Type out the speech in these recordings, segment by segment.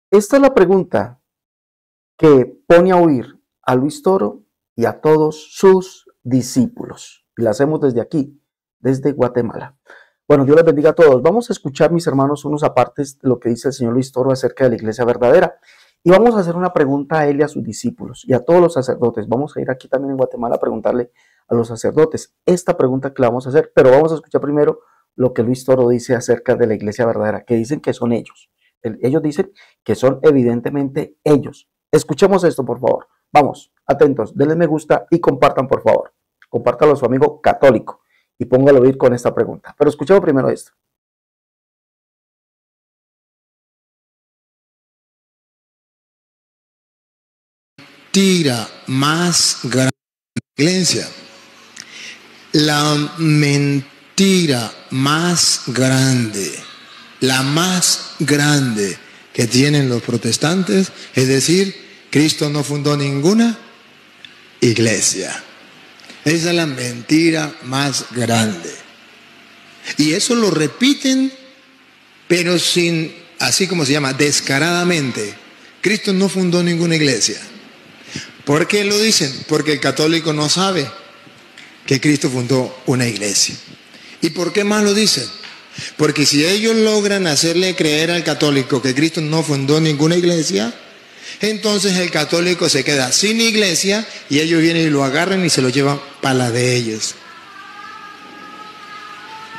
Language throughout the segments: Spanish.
Esta es la pregunta que pone a huir a Luis Toro y a todos sus discípulos. Y la hacemos desde aquí, desde Guatemala. Bueno, Dios les bendiga a todos. Vamos a escuchar, mis hermanos, unos apartes de lo que dice el señor Luis Toro acerca de la iglesia verdadera. Y vamos a hacer una pregunta a él y a sus discípulos y a todos los sacerdotes. Vamos a ir aquí también en Guatemala a preguntarle a los sacerdotes esta pregunta que le vamos a hacer, pero vamos a escuchar primero lo que Luis Toro dice acerca de la iglesia verdadera, que dicen que son ellos. Ellos dicen que son evidentemente ellos. Escuchemos esto, por favor. Vamos, atentos, denle me gusta y compartan, por favor. Compártalo a su amigo católico y póngalo a oír con esta pregunta. Pero escuchemos primero esto. Mentira más grande de la iglesia. La mentira más grande, la más grande que tienen los protestantes, es decir, Cristo no fundó ninguna iglesia. Esa es la mentira más grande. Y eso lo repiten, pero sin, así como se llama, descaradamente. Cristo no fundó ninguna iglesia. ¿Por qué lo dicen? Porque el católico no sabe que Cristo fundó una iglesia. ¿Y por qué más lo dicen? Porque si ellos logran hacerle creer al católico que Cristo no fundó ninguna iglesia, entonces el católico se queda sin iglesia y ellos vienen y lo agarran y se lo llevan para la de ellos.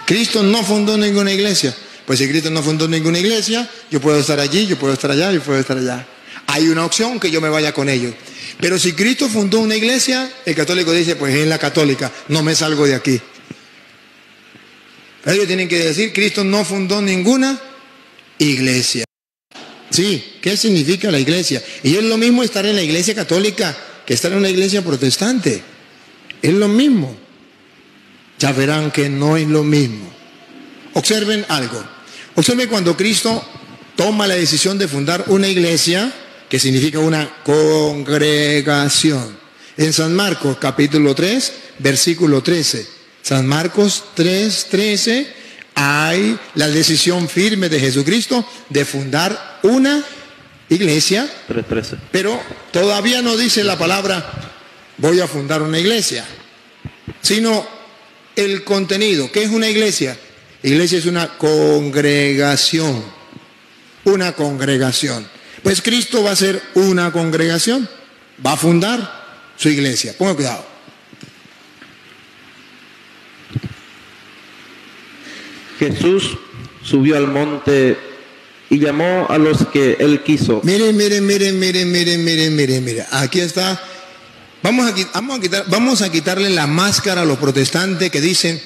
Cristo no fundó ninguna iglesia. Pues si Cristo no fundó ninguna iglesia, yo puedo estar allí, yo puedo estar allá, yo puedo estar allá. Hay una opción que yo me vaya con ellos. Pero si Cristo fundó una iglesia, el católico dice, pues es la católica, no me salgo de aquí. Ellos tienen que decir, Cristo no fundó ninguna iglesia. Sí, ¿qué significa la iglesia? Y es lo mismo estar en la iglesia católica que estar en una iglesia protestante. Es lo mismo. Ya verán que no es lo mismo. Observen algo. Observen cuando Cristo toma la decisión de fundar una iglesia, que significa una congregación. En San Marcos capítulo 3, versículo 13. San Marcos 3, 13, hay la decisión firme de Jesucristo de fundar una iglesia. 3:13. Pero todavía no dice la palabra voy a fundar una iglesia, sino el contenido. ¿Qué es una iglesia? Iglesia es una congregación. Una congregación. Pues Cristo va a ser una congregación, va a fundar su iglesia. Ponga cuidado. Jesús subió al monte y llamó a los que él quiso. Mire. Aquí está. Vamos a quitarle la máscara a los protestantes que dicen,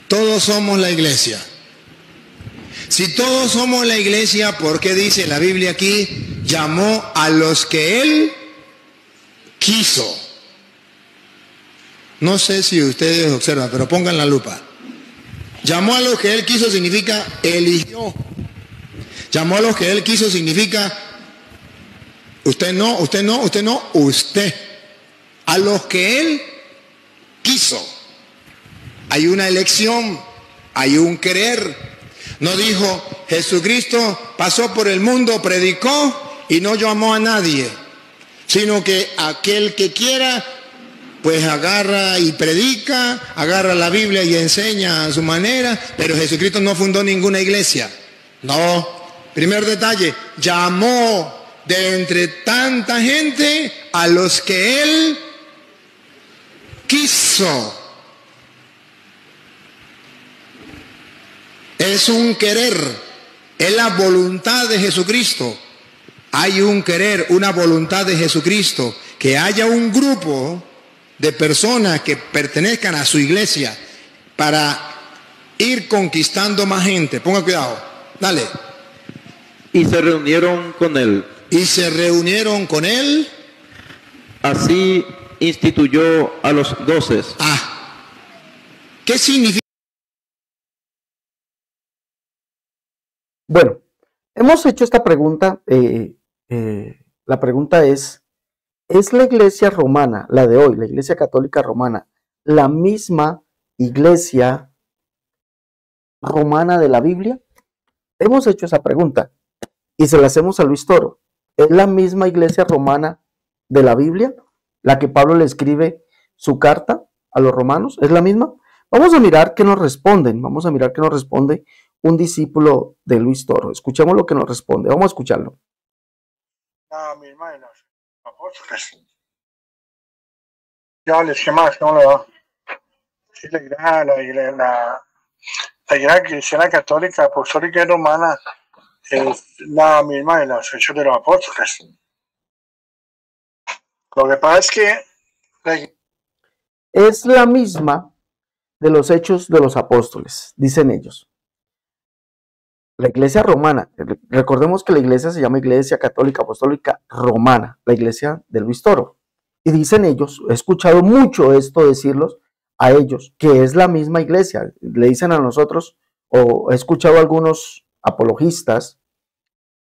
todos somos la iglesia. Si todos somos la iglesia, ¿por qué dice la Biblia aquí? Llamó a los que él quiso. No sé si ustedes observan, pero pongan la lupa. Llamó a los que él quiso significa eligió. Llamó a los que él quiso significa usted no. A los que él quiso. Hay una elección, hay un querer. No dijo, Jesucristo pasó por el mundo, predicó y no llamó a nadie, sino que aquel que quiera, pues agarra y predica, agarra la Biblia y enseña a su manera, pero Jesucristo no fundó ninguna iglesia. No. Primer detalle, llamó de entre tanta gente a los que él quiso. Es un querer, es la voluntad de Jesucristo. Hay un querer, una voluntad de Jesucristo, que haya un grupo de personas que pertenezcan a su iglesia para ir conquistando más gente. Ponga cuidado, dale. Y se reunieron con él. Y se reunieron con él. Así instituyó a los 12. ¿Qué significa? Bueno, hemos hecho esta pregunta. La pregunta ¿es la iglesia romana, la de hoy, la iglesia católica romana, la misma iglesia romana de la Biblia? Hemos hecho esa pregunta. y se la hacemos a Luis Toro. ¿Es la misma iglesia romana de la Biblia, la que Pablo le escribe su carta a los romanos? ¿Es la misma? Vamos a mirar qué nos responden. Vamos a mirar qué nos responde un discípulo de Luis Toro. Escuchemos lo que nos responde. Vamos a escucharlo. La misma de los apóstoles. Ya les que más, ¿cómo le va? Sí, la iglesia cristiana católica apostólica y romana es la misma de los hechos de los apóstoles. Lo que pasa es que es la misma de los hechos de los apóstoles, dicen ellos. La iglesia romana, recordemos que la iglesia se llama Iglesia Católica Apostólica Romana, la iglesia de Luis Toro. Y dicen ellos, he escuchado mucho esto decirlos a ellos, que es la misma iglesia. Le dicen a nosotros, o he escuchado a algunos apologistas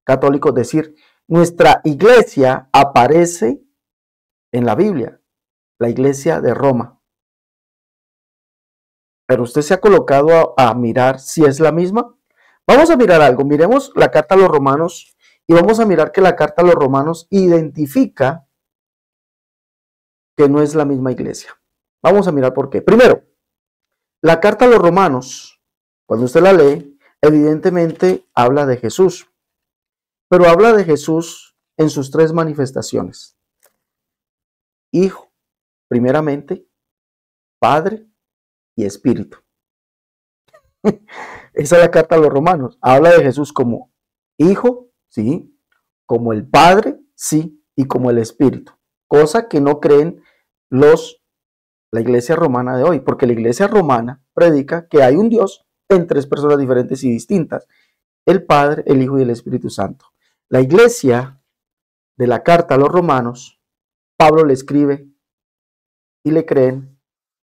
católicos decir, nuestra iglesia aparece en la Biblia, la iglesia de Roma. Pero usted se ha colocado a mirar si es la misma. Vamos a mirar algo, miremos la carta a los romanos y vamos a mirar que la carta a los romanos identifica que no es la misma iglesia. Vamos a mirar por qué. Primero, la carta a los romanos, cuando usted la lee, evidentemente habla de Jesús, pero habla de Jesús en sus tres manifestaciones. Hijo, primeramente, Padre y Espíritu. Esa es la carta a los romanos. Habla de Jesús como Hijo, sí, como el Padre, sí, y como el Espíritu. Cosa que no creen la iglesia romana de hoy, porque la iglesia romana predica que hay un Dios en tres personas diferentes y distintas: el Padre, el Hijo y el Espíritu Santo. La iglesia de la carta a los romanos, Pablo le escribe y le creen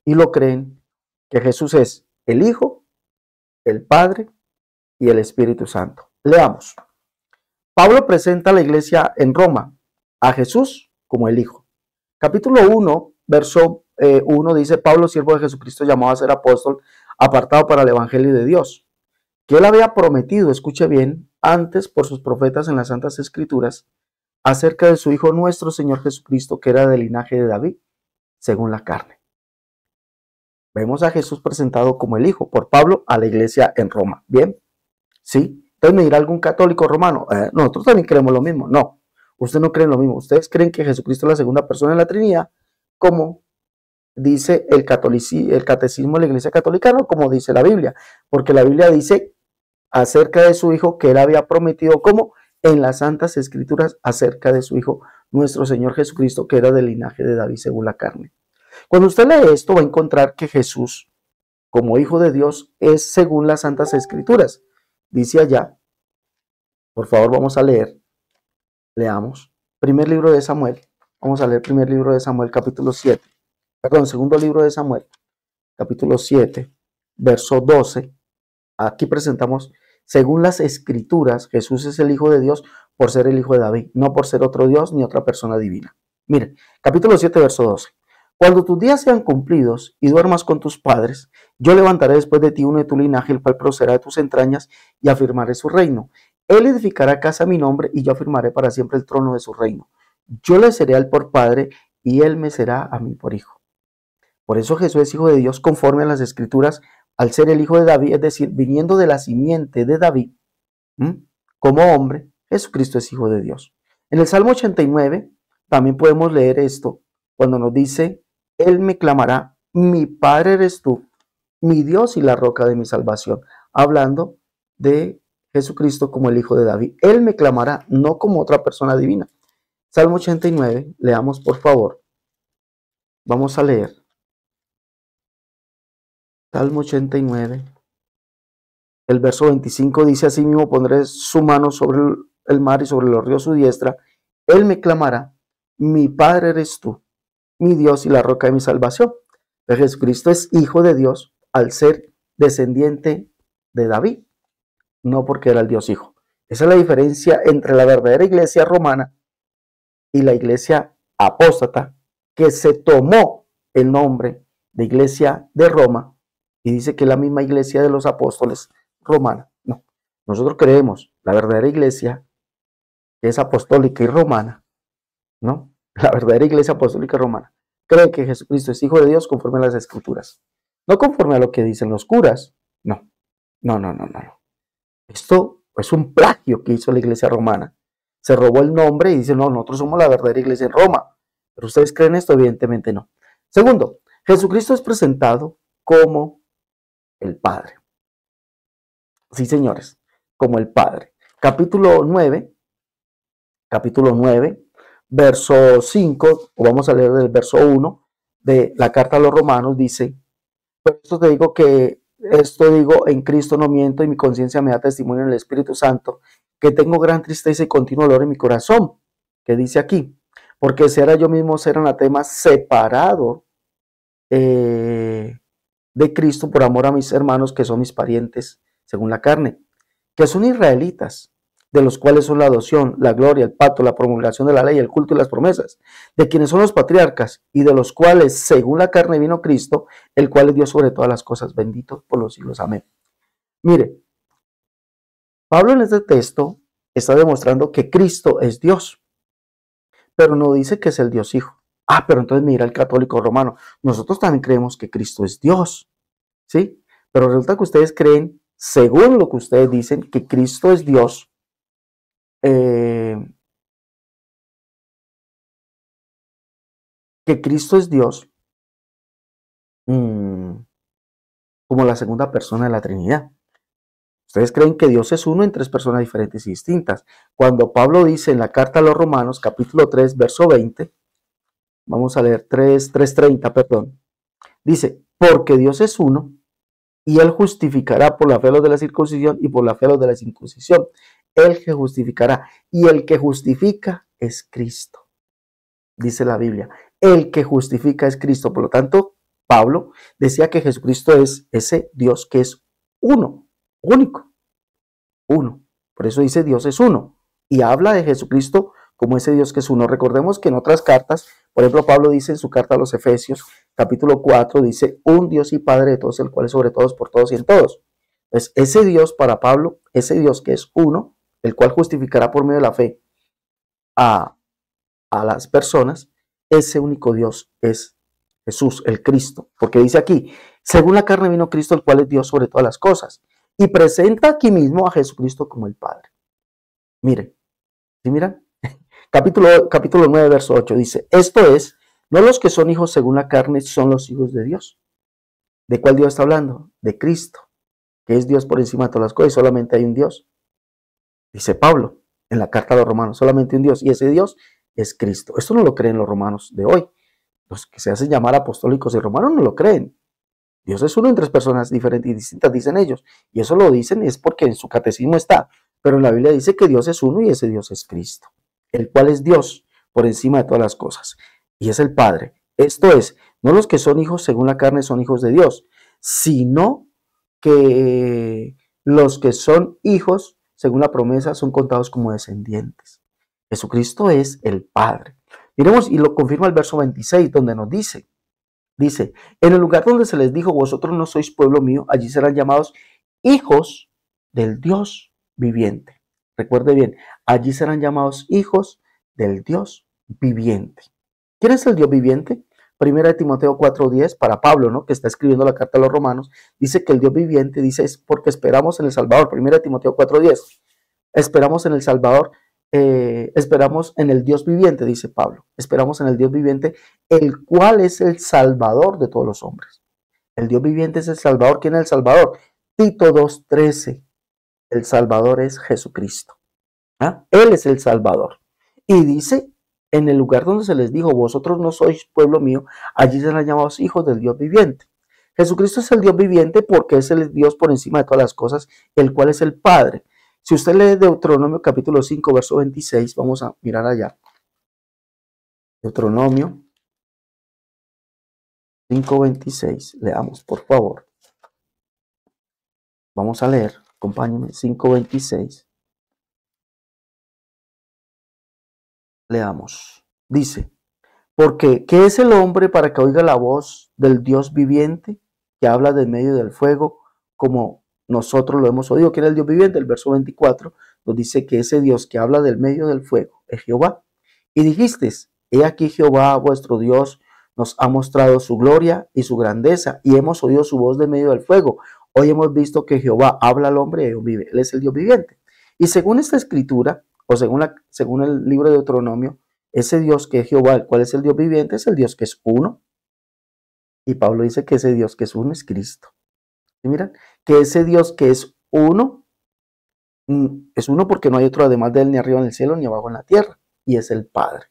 y lo creen que Jesús es el Hijo, el Padre y el Espíritu Santo. Leamos. Pablo presenta a la iglesia en Roma a Jesús como el Hijo. Capítulo 1, verso 1 dice: Pablo, siervo de Jesucristo, llamado a ser apóstol, apartado para el evangelio de Dios, que él había prometido, escuche bien, antes por sus profetas en las Santas Escrituras, acerca de su Hijo nuestro Señor Jesucristo, que era del linaje de David, según la carne. Vemos a Jesús presentado como el Hijo por Pablo a la iglesia en Roma. ¿Bien? ¿Sí? Entonces me dirá algún católico romano, nosotros también creemos lo mismo. No, ustedes no creen lo mismo. Ustedes creen que Jesucristo es la segunda persona en la Trinidad, como dice el catecismo de la Iglesia Católica, no como dice la Biblia, porque la Biblia dice acerca de su Hijo que él había prometido, como en las Santas Escrituras, acerca de su Hijo, nuestro Señor Jesucristo, que era del linaje de David según la carne. Cuando usted lee esto, va a encontrar que Jesús, como Hijo de Dios, es según las Santas Escrituras. Dice allá, por favor, vamos a leer, leamos, primer libro de Samuel, vamos a leer primer libro de Samuel, capítulo 7, perdón, segundo libro de Samuel, capítulo 7, verso 12. Aquí presentamos, según las Escrituras, Jesús es el Hijo de Dios por ser el Hijo de David, no por ser otro Dios ni otra persona divina. Mire, capítulo 7, verso 12. Cuando tus días sean cumplidos y duermas con tus padres, yo levantaré después de ti uno de tu linaje, el cual procederá de tus entrañas, y afirmaré su reino. Él edificará casa a mi nombre, y yo afirmaré para siempre el trono de su reino. Yo le seré a él por padre, y él me será a mí por hijo. Por eso Jesús es Hijo de Dios conforme a las Escrituras, al ser el Hijo de David, es decir, viniendo de la simiente de David, como hombre, Jesucristo es Hijo de Dios. En el Salmo 89 también podemos leer esto, cuando nos dice: Él me clamará, mi Padre eres tú, mi Dios y la roca de mi salvación. Hablando de Jesucristo como el Hijo de David. Él me clamará, no como otra persona divina. Salmo 89, leamos por favor. Vamos a leer. Salmo 89, el verso 25 dice: así mismo pondré su mano sobre el mar y sobre los ríos su diestra. Él me clamará, mi Padre eres tú, mi Dios y la roca de mi salvación. Jesucristo es Hijo de Dios al ser descendiente de David, no porque era el Dios Hijo. Esa es la diferencia entre la verdadera iglesia romana y la iglesia apóstata, que se tomó el nombre de iglesia de Roma y dice que es la misma iglesia de los apóstoles romana. No, nosotros creemos la verdadera iglesia que es apostólica y romana, ¿no? La verdadera iglesia apostólica romana cree que Jesucristo es Hijo de Dios conforme a las Escrituras. No conforme a lo que dicen los curas. No. Esto es un plagio que hizo la iglesia romana. Se robó el nombre y dice, no, nosotros somos la verdadera iglesia en Roma. ¿Pero ustedes creen esto? Evidentemente no. Segundo, Jesucristo es presentado como el Padre. Sí, señores, como el Padre. Capítulo 9, verso 5, o vamos a leer del verso 1 de la carta a los romanos, dice, por esto te digo que esto digo en Cristo no miento y mi conciencia me da testimonio en el Espíritu Santo que tengo gran tristeza y continuo dolor en mi corazón, que dice aquí, porque si era yo mismo ser anatema separado de Cristo por amor a mis hermanos que son mis parientes según la carne, que son israelitas, de los cuales son la adopción, la gloria, el pacto, la promulgación de la ley, el culto y las promesas, de quienes son los patriarcas y de los cuales según la carne vino Cristo, el cual es Dios sobre todas las cosas, bendito por los siglos. Amén. Mire, Pablo en este texto está demostrando que Cristo es Dios, pero no dice que es el Dios Hijo. Pero entonces mira el católico romano, nosotros también creemos que Cristo es Dios, ¿sí? Pero resulta que ustedes creen, según lo que ustedes dicen, que Cristo es Dios, como la segunda persona de la Trinidad. Ustedes creen que Dios es uno en tres personas diferentes y distintas. Cuando Pablo dice en la carta a los Romanos, capítulo 3, verso 20, vamos a leer 3:30, perdón. Dice, porque Dios es uno y Él justificará por la fe a los de la circuncisión y por la fe a los de la circuncisión. Él que justificará. Y el que justifica es Cristo. Dice la Biblia. El que justifica es Cristo. Por lo tanto, Pablo decía que Jesucristo es ese Dios que es uno, único, uno. Por eso dice Dios es uno. Y habla de Jesucristo como ese Dios que es uno. Recordemos que en otras cartas, por ejemplo, Pablo dice en su carta a los Efesios, capítulo 4, dice, un Dios y Padre de todos, el cual es sobre todos, por todos y en todos. Entonces, ese Dios para Pablo, ese Dios que es uno, el cual justificará por medio de la fe a las personas, ese único Dios es Jesús, el Cristo. Porque dice aquí, según la carne vino Cristo, el cual es Dios sobre todas las cosas. Y presenta aquí mismo a Jesucristo como el Padre. Miren, ¿sí miran? Capítulo 9, verso 8 dice, esto es, no los que son hijos según la carne son los hijos de Dios. ¿De cuál Dios está hablando? De Cristo, que es Dios por encima de todas las cosas y solamente hay un Dios. Dice Pablo en la carta a los romanos, solamente un Dios, y ese Dios es Cristo. Esto no lo creen los romanos de hoy. Los que se hacen llamar apostólicos y romanos no lo creen. Dios es uno en tres personas diferentes y distintas, dicen ellos. Y eso lo dicen es porque en su catecismo está. Pero en la Biblia dice que Dios es uno y ese Dios es Cristo, el cual es Dios por encima de todas las cosas. Y es el Padre. Esto es, no los que son hijos según la carne son hijos de Dios, sino que los que son hijos según la promesa son contados como descendientes. Jesucristo es el Padre. Miremos y lo confirma el verso 26 donde nos dice, en el lugar donde se les dijo, vosotros no sois pueblo mío, allí serán llamados hijos del Dios viviente. Recuerde bien, allí serán llamados hijos del Dios viviente. ¿Quién es el Dios viviente? Primera de Timoteo 4:10, para Pablo, ¿no?, que está escribiendo la carta a los romanos, dice que el Dios viviente, dice, es porque esperamos en el Salvador. Primera de Timoteo 4:10, esperamos en el Salvador, esperamos en el Dios viviente, dice Pablo, esperamos en el Dios viviente, el cual es el Salvador de todos los hombres. El Dios viviente es el Salvador. ¿Quién es el Salvador? Tito 2:13, el Salvador es Jesucristo. Él es el Salvador. Y dice, en el lugar donde se les dijo, vosotros no sois pueblo mío, allí serán llamados hijos del Dios viviente. Jesucristo es el Dios viviente porque es el Dios por encima de todas las cosas, el cual es el Padre. Si usted lee Deuteronomio capítulo 5, verso 26, vamos a mirar allá. Deuteronomio 5:26, leamos por favor. Vamos a leer, acompáñenme, 5:26. Leamos. Dice, porque ¿qué es el hombre para que oiga la voz del Dios viviente que habla del medio del fuego como nosotros lo hemos oído? ¿Quién es el Dios viviente? El verso 24 nos dice que ese Dios que habla del medio del fuego es Jehová. Y dijisteis, he aquí Jehová vuestro Dios nos ha mostrado su gloria y su grandeza, y hemos oído su voz de medio del fuego. Hoy hemos visto que Jehová habla al hombre y vive. Él es el Dios viviente. Y según esta escritura, o según el libro de Deuteronomio, ese Dios que es Jehová, el cual es el Dios viviente, es el Dios que es uno. Y Pablo dice que ese Dios que es uno es Cristo. ¿Y miran? Que ese Dios que es uno porque no hay otro además de él, ni arriba en el cielo, ni abajo en la tierra. Y es el Padre.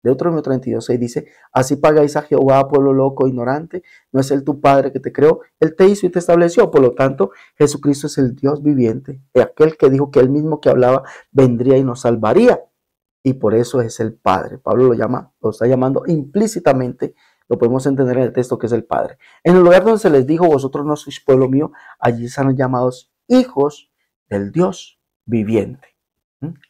Deuteronomio 32:6 dice, así pagáis a Jehová, pueblo loco, ignorante, no es él tu Padre que te creó, él te hizo y te estableció. Por lo tanto, Jesucristo es el Dios viviente, aquel que dijo que él mismo que hablaba vendría y nos salvaría. Y por eso es el Padre. Pablo lo está llamando implícitamente, lo podemos entender en el texto que es el Padre. En el lugar donde se les dijo, vosotros no sois pueblo mío, allí serán llamados hijos del Dios viviente.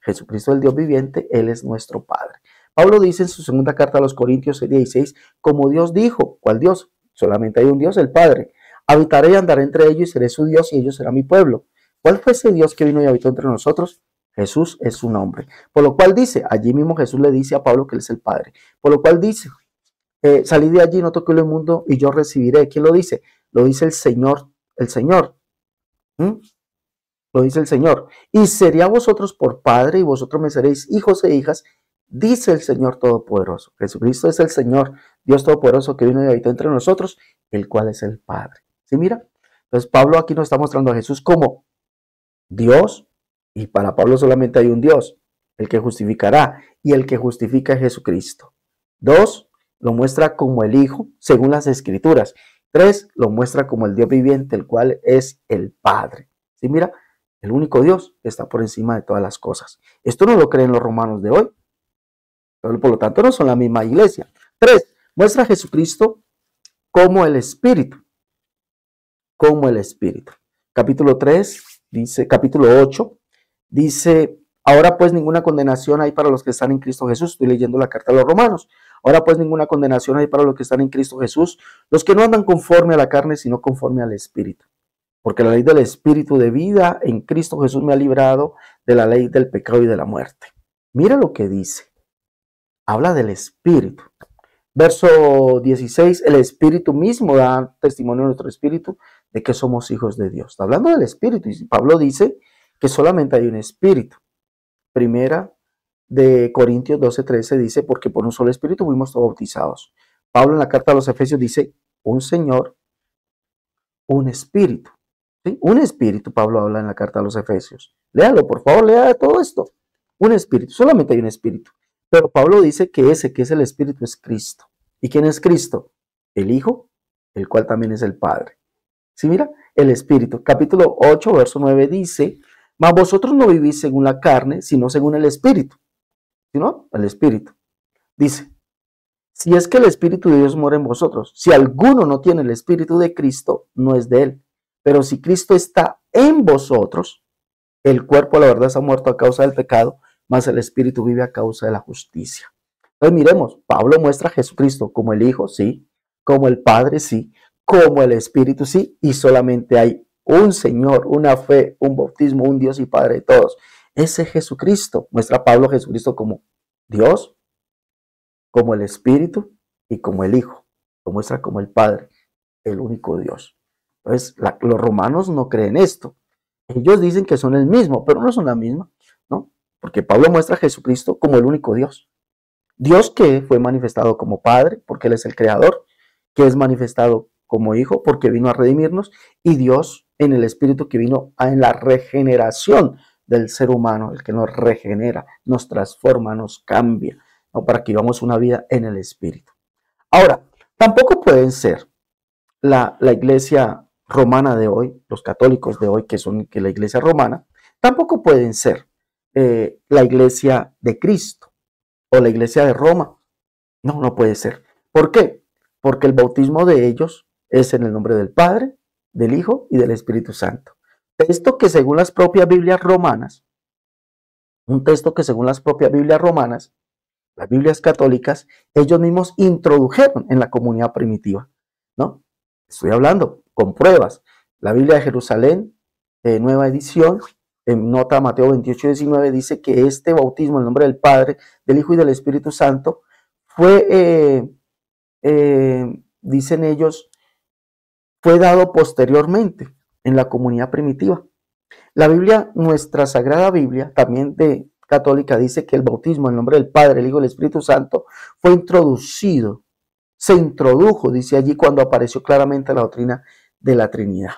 Jesucristo es el Dios viviente, él es nuestro Padre. Pablo dice en su segunda carta a los Corintios 16, como Dios dijo, ¿cuál Dios? Solamente hay un Dios, el Padre. Habitaré y andaré entre ellos y seré su Dios y ellos serán mi pueblo. ¿Cuál fue ese Dios que vino y habitó entre nosotros? Jesús es su nombre. Por lo cual dice, allí mismo Jesús le dice a Pablo que él es el Padre. Por lo cual dice, salid de allí, no toqué lo inmundo y yo recibiré. ¿Quién lo dice? Lo dice el Señor, el Señor. Lo dice el Señor. Y seré a vosotros por Padre y vosotros me seréis hijos e hijas, dice el Señor Todopoderoso. Jesucristo es el Señor, Dios Todopoderoso que vino y habitó entre nosotros, el cual es el Padre. ¿Sí mira? Entonces Pablo aquí nos está mostrando a Jesús como Dios, y para Pablo solamente hay un Dios, el que justificará, y el que justifica es Jesucristo. 2, lo muestra como el Hijo, según las Escrituras. 3, lo muestra como el Dios viviente, el cual es el Padre. ¿Sí mira? El único Dios que está por encima de todas las cosas. Esto no lo creen los romanos de hoy. Por lo tanto, no son la misma iglesia. 3, muestra a Jesucristo como el Espíritu. Como el Espíritu. Capítulo 8, dice, ahora pues ninguna condenación hay para los que están en Cristo Jesús. Estoy leyendo la carta a los romanos. Ahora pues ninguna condenación hay para los que están en Cristo Jesús, los que no andan conforme a la carne, sino conforme al Espíritu. Porque la ley del Espíritu de vida en Cristo Jesús me ha librado de la ley del pecado y de la muerte. Mira lo que dice. Habla del Espíritu. Verso 16, el Espíritu mismo da testimonio a nuestro espíritu de que somos hijos de Dios. Está hablando del Espíritu. Y Pablo dice que solamente hay un Espíritu. Primera de Corintios 12:13 dice, porque por un solo Espíritu fuimos todos bautizados. Pablo en la carta a los Efesios dice, un Señor, un Espíritu. ¿Sí? Un Espíritu, Pablo habla en la carta a los Efesios. Léalo, por favor, lea todo esto. Un Espíritu, solamente hay un Espíritu. Pero Pablo dice que ese que es el Espíritu es Cristo. ¿Y quién es Cristo? El Hijo, el cual también es el Padre. ¿Sí mira? El Espíritu. Capítulo 8, verso 9 dice, mas vosotros no vivís según la carne, sino según el Espíritu. ¿Sí no? El Espíritu. Dice, si es que el Espíritu de Dios mora en vosotros, si alguno no tiene el Espíritu de Cristo, no es de él. Pero si Cristo está en vosotros, el cuerpo, la verdad, está muerto a causa del pecado, mas el Espíritu vive a causa de la justicia. Entonces miremos, Pablo muestra a Jesucristo como el Hijo, sí, como el Padre, sí, como el Espíritu, sí, y solamente hay un Señor, una fe, un bautismo, un Dios y Padre de todos. Ese Jesucristo, muestra a Pablo a Jesucristo como Dios, como el Espíritu y como el Hijo. Lo muestra como el Padre, el único Dios. Entonces, los romanos no creen esto. Ellos dicen que son el mismo, pero no son la misma, ¿no? Porque Pablo muestra a Jesucristo como el único Dios. Dios que fue manifestado como Padre, porque Él es el Creador, que es manifestado como Hijo, porque vino a redimirnos, y Dios en el Espíritu que vino en la regeneración del ser humano, el que nos regenera, nos transforma, nos cambia, ¿no? Para que vivamos una vida en el Espíritu. Ahora, tampoco pueden ser la iglesia romana de hoy, los católicos de hoy, que la iglesia romana, tampoco pueden ser la iglesia de Cristo o la iglesia de Roma. No, no puede ser. ¿Por qué? Porque el bautismo de ellos es en el nombre del Padre, del Hijo y del Espíritu Santo. Texto que según las propias Biblias romanas, las Biblias católicas, ellos mismos introdujeron en la comunidad primitiva, ¿no? Estoy hablando con pruebas. La Biblia de Jerusalén, nueva edición, en nota Mateo 28:19, dice que este bautismo en el nombre del Padre, del Hijo y del Espíritu Santo fue, dicen ellos, fue dado posteriormente en la comunidad primitiva. La Biblia, nuestra Sagrada Biblia, también de católica, dice que el bautismo en el nombre del Padre, el Hijo y el Espíritu Santo fue introducido, se introdujo, dice allí, cuando apareció claramente la doctrina de la Trinidad.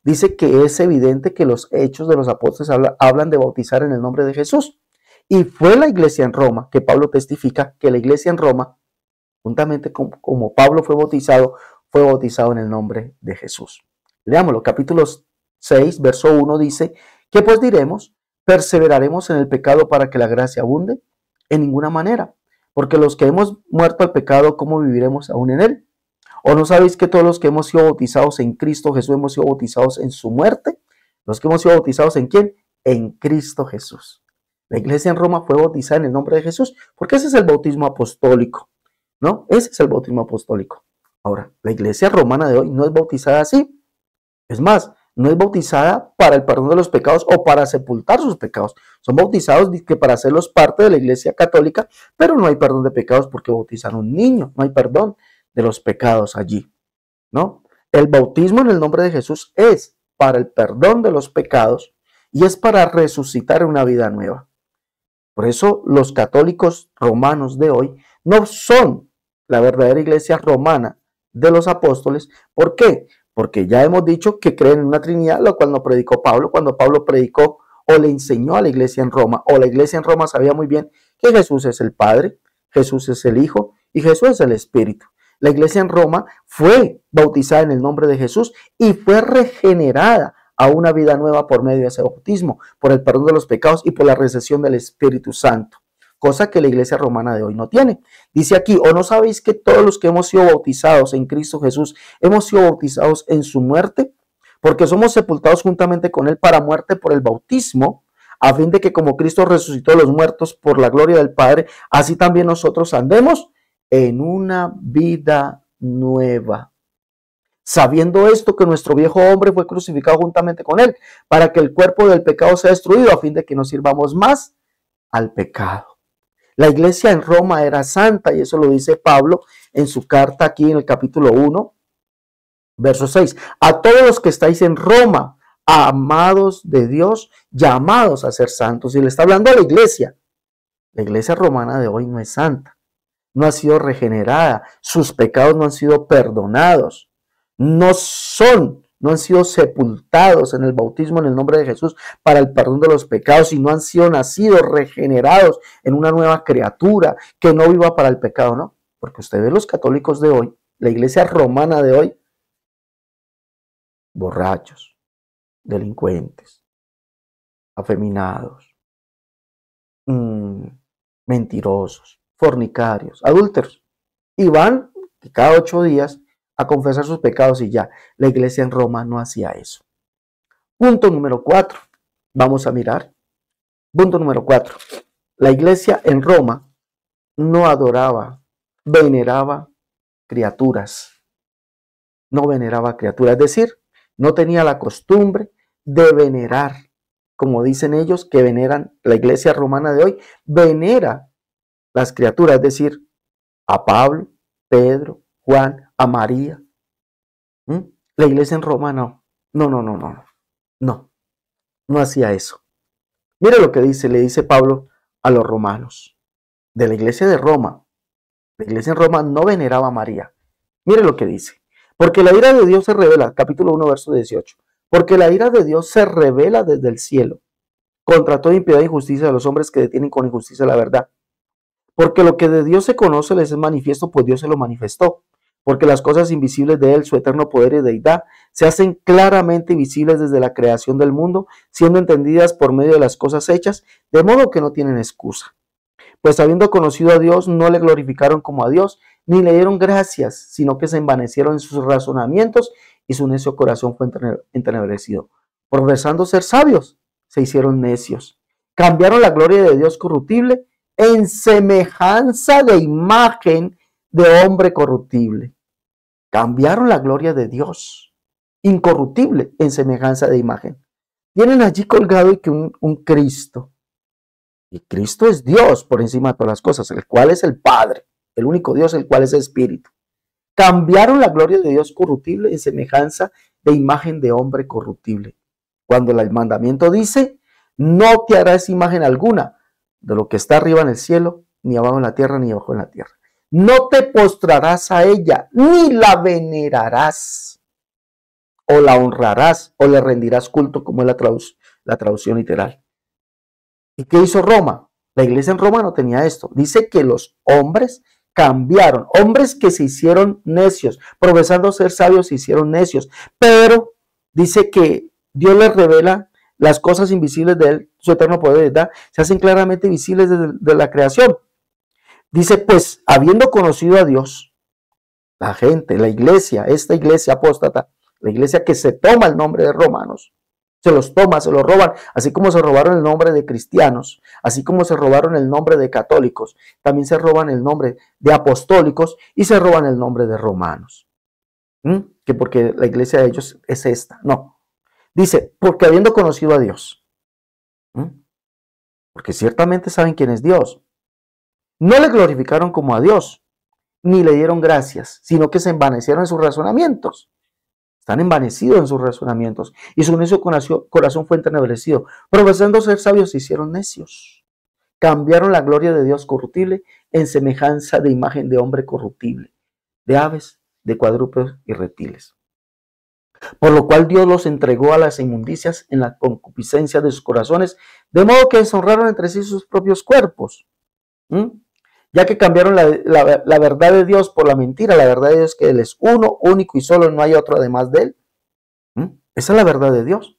Dice que es evidente que los hechos de los apóstoles hablan de bautizar en el nombre de Jesús. Y fue la iglesia en Roma, que Pablo testifica que la iglesia en Roma, juntamente como Pablo fue bautizado en el nombre de Jesús. Leámoslo, capítulo 6, verso 1 dice, ¿qué pues diremos? ¿Perseveraremos en el pecado para que la gracia abunde? En ninguna manera, porque los que hemos muerto al pecado, ¿cómo viviremos aún en él? ¿O no sabéis que todos los que hemos sido bautizados en Cristo Jesús hemos sido bautizados en su muerte? ¿Los que hemos sido bautizados en quién? En Cristo Jesús. La iglesia en Roma fue bautizada en el nombre de Jesús, porque ese es el bautismo apostólico, ¿no? Ese es el bautismo apostólico. Ahora, la iglesia romana de hoy no es bautizada así. Es más, no es bautizada para el perdón de los pecados o para sepultar sus pecados. Son bautizados para hacerlos parte de la iglesia católica, pero no hay perdón de pecados porque bautizaron a un niño. No hay perdón de los pecados allí, ¿no? El bautismo en el nombre de Jesús es para el perdón de los pecados y es para resucitar una vida nueva. Por eso los católicos romanos de hoy no son la verdadera iglesia romana de los apóstoles. ¿Por qué? Porque ya hemos dicho que creen en una Trinidad, lo cual no predicó Pablo. Cuando Pablo predicó o le enseñó a la iglesia en Roma, o la iglesia en Roma sabía muy bien que Jesús es el Padre, Jesús es el Hijo y Jesús es el Espíritu. La iglesia en Roma fue bautizada en el nombre de Jesús y fue regenerada a una vida nueva por medio de ese bautismo, por el perdón de los pecados y por la recepción del Espíritu Santo, cosa que la iglesia romana de hoy no tiene. Dice aquí, ¿o no sabéis que todos los que hemos sido bautizados en Cristo Jesús hemos sido bautizados en su muerte? Porque somos sepultados juntamente con él para muerte por el bautismo, a fin de que como Cristo resucitó de los muertos por la gloria del Padre, así también nosotros andemos en una vida nueva. Sabiendo esto, que nuestro viejo hombre fue crucificado juntamente con él, para que el cuerpo del pecado sea destruido, a fin de que no sirvamos más al pecado. La iglesia en Roma era santa, y eso lo dice Pablo en su carta aquí en el capítulo 1, verso 6. A todos los que estáis en Roma, amados de Dios, llamados a ser santos. Y le está hablando a la iglesia. La iglesia romana de hoy no es santa, no ha sido regenerada, sus pecados no han sido perdonados. No han sido sepultados en el bautismo en el nombre de Jesús para el perdón de los pecados y no han sido nacidos, regenerados en una nueva criatura que no viva para el pecado, ¿no? Porque usted ve los católicos de hoy, la iglesia romana de hoy, borrachos, delincuentes, afeminados, mentirosos, fornicarios, adúlteros, y van cada 8 días a confesar sus pecados y ya. La iglesia en Roma no hacía eso. Punto número 4. Vamos a mirar. Punto número 4. La iglesia en Roma no adoraba, veneraba criaturas. No veneraba criaturas. Es decir, no tenía la costumbre de venerar, como dicen ellos, que veneran la iglesia romana de hoy, venera las criaturas, es decir, a Pablo, Pedro, Juan, a María. La iglesia en Roma no hacía eso. Mire lo que le dice Pablo a los romanos de la iglesia de Roma. La iglesia en Roma no veneraba a María. Mire lo que dice. Porque la ira de Dios se revela, capítulo 1, verso 18. Porque la ira de Dios se revela desde el cielo contra toda impiedad e injusticia de los hombres que detienen con injusticia la verdad. Porque lo que de Dios se conoce les es manifiesto, pues Dios se lo manifestó. Porque las cosas invisibles de él, su eterno poder y deidad, se hacen claramente visibles desde la creación del mundo, siendo entendidas por medio de las cosas hechas, de modo que no tienen excusa. Pues habiendo conocido a Dios, no le glorificaron como a Dios, ni le dieron gracias, sino que se envanecieron en sus razonamientos, y su necio corazón fue entenebrecido. Profesando ser sabios, se hicieron necios. Cambiaron la gloria de Dios corruptible en semejanza de imagen de hombre corruptible. Cambiaron la gloria de Dios incorruptible en semejanza de imagen. Tienen allí colgado y que un Cristo. Y Cristo es Dios por encima de todas las cosas, el cual es el Padre, el único Dios, el cual es Espíritu. Cambiaron la gloria de Dios corruptible en semejanza de imagen de hombre corruptible. Cuando el mandamiento dice, no te harás imagen alguna de lo que está arriba en el cielo, ni abajo en la tierra, ni abajo en la tierra. No te postrarás a ella, ni la venerarás, o la honrarás, o le rendirás culto, como es la traducción literal. ¿Y qué hizo Roma? La iglesia en Roma no tenía esto. Dice que los hombres cambiaron, hombres que se hicieron necios, profesando ser sabios se hicieron necios, pero dice que Dios les revela las cosas invisibles de él, su eterno poder, ¿verdad? Se hacen claramente visibles de la creación. Dice, pues, habiendo conocido a Dios, la gente, la iglesia, esta iglesia apóstata, la iglesia que se toma el nombre de romanos, se los toma, se los roban, así como se robaron el nombre de cristianos, así como se robaron el nombre de católicos, también se roban el nombre de apostólicos y se roban el nombre de romanos. Que porque la iglesia de ellos es esta, no. Dice, porque habiendo conocido a Dios, porque ciertamente saben quién es Dios, no le glorificaron como a Dios, ni le dieron gracias, sino que se envanecieron en sus razonamientos. Están envanecidos en sus razonamientos, y su necio corazón fue entenebrecido. Profesando ser sabios, se hicieron necios. Cambiaron la gloria de Dios corruptible en semejanza de imagen de hombre corruptible, de aves, de cuadrúpedos y reptiles. Por lo cual Dios los entregó a las inmundicias en la concupiscencia de sus corazones, de modo que deshonraron entre sí sus propios cuerpos. Ya que cambiaron la verdad de Dios por la mentira, la verdad de Dios es que Él es uno, único y solo, no hay otro además de Él. Esa es la verdad de Dios.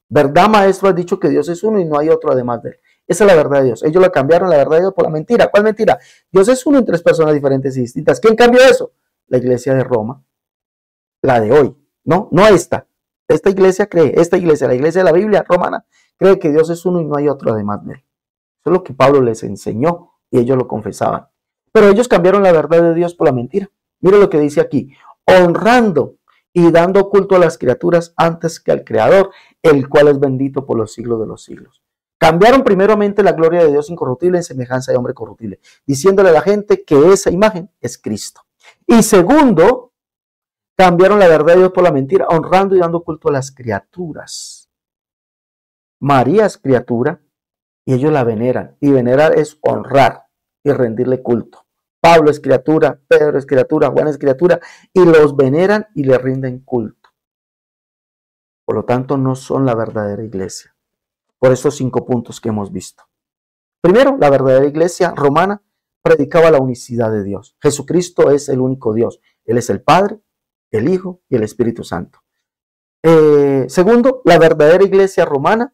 Verdad, maestro, has dicho que Dios es uno y no hay otro además de Él. Esa es la verdad de Dios. Ellos la cambiaron la verdad de Dios por la mentira. ¿Cuál mentira? Dios es uno en tres personas diferentes y distintas. ¿Quién cambió eso? La iglesia de Roma, la de hoy. No esta. Esta iglesia cree, la iglesia de la Biblia romana, cree que Dios es uno y no hay otro además de Él. Eso es lo que Pablo les enseñó. Y ellos lo confesaban. Pero ellos cambiaron la verdad de Dios por la mentira. Mire lo que dice aquí. Honrando y dando culto a las criaturas antes que al Creador, el cual es bendito por los siglos de los siglos. Cambiaron primeramente la gloria de Dios incorruptible en semejanza de hombre corruptible, diciéndole a la gente que esa imagen es Cristo. Y segundo, cambiaron la verdad de Dios por la mentira, honrando y dando culto a las criaturas. María es criatura, y ellos la veneran. Y venerar es honrar y rendirle culto. Pablo es criatura, Pedro es criatura, Juan es criatura, y los veneran y le rinden culto. Por lo tanto, no son la verdadera iglesia. Por estos 5 puntos que hemos visto. Primero, la verdadera iglesia romana predicaba la unicidad de Dios. Jesucristo es el único Dios. Él es el Padre, el Hijo y el Espíritu Santo. Segundo, la verdadera iglesia romana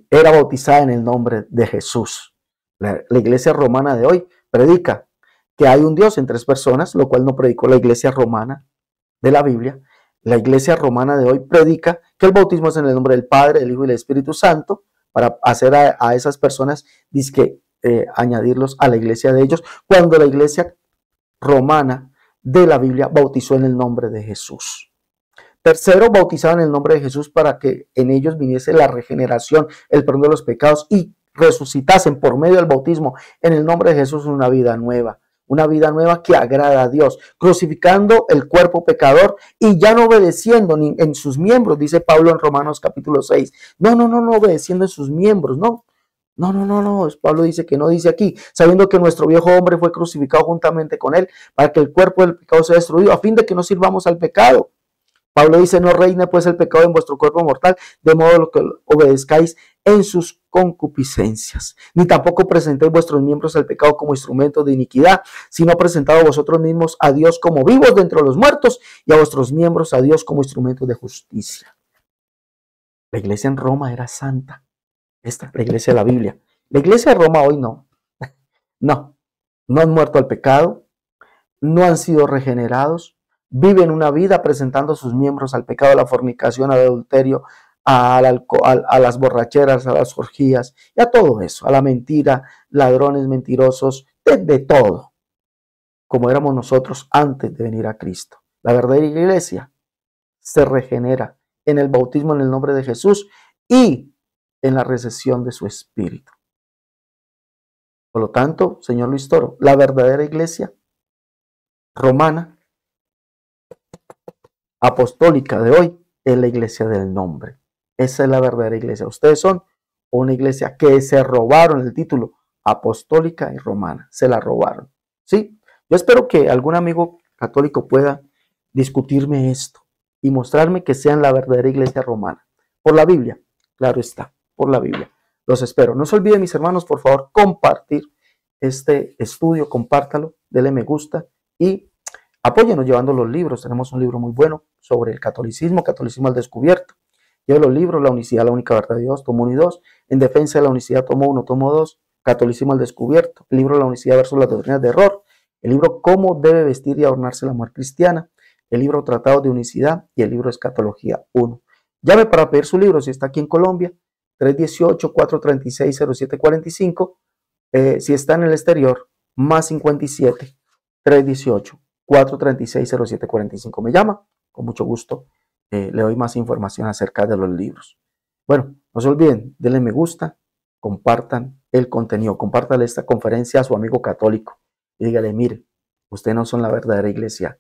era bautizada en el nombre de Jesús. La iglesia romana de hoy predica que hay un Dios en 3 personas, lo cual no predicó la iglesia romana de la Biblia. La iglesia romana de hoy predica que el bautismo es en el nombre del Padre, del Hijo y del Espíritu Santo, para hacer a esas personas, añadirlos a la iglesia de ellos, cuando la iglesia romana de la Biblia bautizó en el nombre de Jesús. Tercero, bautizaban en el nombre de Jesús para que en ellos viniese la regeneración, el perdón de los pecados y resucitasen por medio del bautismo en el nombre de Jesús una vida nueva que agrada a Dios, crucificando el cuerpo pecador y ya no obedeciendo ni en sus miembros, dice Pablo en Romanos capítulo 6. No obedeciendo en sus miembros, no. Pablo dice que no, dice aquí, sabiendo que nuestro viejo hombre fue crucificado juntamente con él para que el cuerpo del pecado sea destruido, a fin de que no sirvamos al pecado. Pablo dice, no reine pues el pecado en vuestro cuerpo mortal, de modo que obedezcáis en sus concupiscencias. Ni tampoco presentéis vuestros miembros al pecado como instrumentos de iniquidad, sino presentado vosotros mismos a Dios como vivos de entre los muertos y a vuestros miembros a Dios como instrumentos de justicia. La iglesia en Roma era santa. Esta es la iglesia de la Biblia. La iglesia de Roma hoy no. No han muerto al pecado, no han sido regenerados, viven una vida presentando sus miembros al pecado, a la fornicación, al adulterio, al alcohol, a las borracheras, a las orgías y a todo eso, a la mentira, ladrones, mentirosos, de todo, como éramos nosotros antes de venir a Cristo. La verdadera iglesia se regenera en el bautismo en el nombre de Jesús y en la recepción de su Espíritu. Por lo tanto, señor Luis Toro, la verdadera iglesia romana, apostólica de hoy, es la iglesia del nombre. Esa es la verdadera iglesia. Ustedes son una iglesia que se robaron el título apostólica y romana. Se la robaron. ¿Sí? Yo espero que algún amigo católico pueda discutirme esto y mostrarme que sean la verdadera iglesia romana. Por la Biblia, claro está, por la Biblia. Los espero. No se olviden, mis hermanos, por favor, compartir este estudio, compártalo, denle me gusta y apóyenos llevando los libros. Tenemos un libro muy bueno sobre el catolicismo, catolicismo al descubierto. Llevo los libros, La unicidad, la única verdad de Dios, tomo 1 y 2, En defensa de la unicidad, tomo 1, tomo 2, Catolicismo al descubierto, el libro La unicidad versus las doctrinas de error, el libro Cómo debe vestir y adornarse la mujer cristiana, el libro Tratado de Unicidad y el libro Escatología 1. Llame para pedir su libro si está aquí en Colombia, 318-436-0745. Si está en el exterior, más 57 318 436-0745. Me llama, con mucho gusto le doy más información acerca de los libros. Bueno, no se olviden, denle me gusta, compartan el contenido, compártale esta conferencia a su amigo católico y dígale, mire, ustedes no son la verdadera iglesia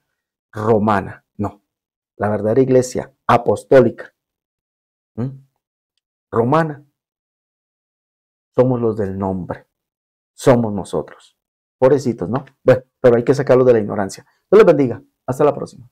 romana, no, la verdadera iglesia apostólica, romana, somos los del nombre, somos nosotros. Pobrecitos, ¿no? Bueno, pero hay que sacarlos de la ignorancia. Dios les bendiga. Hasta la próxima.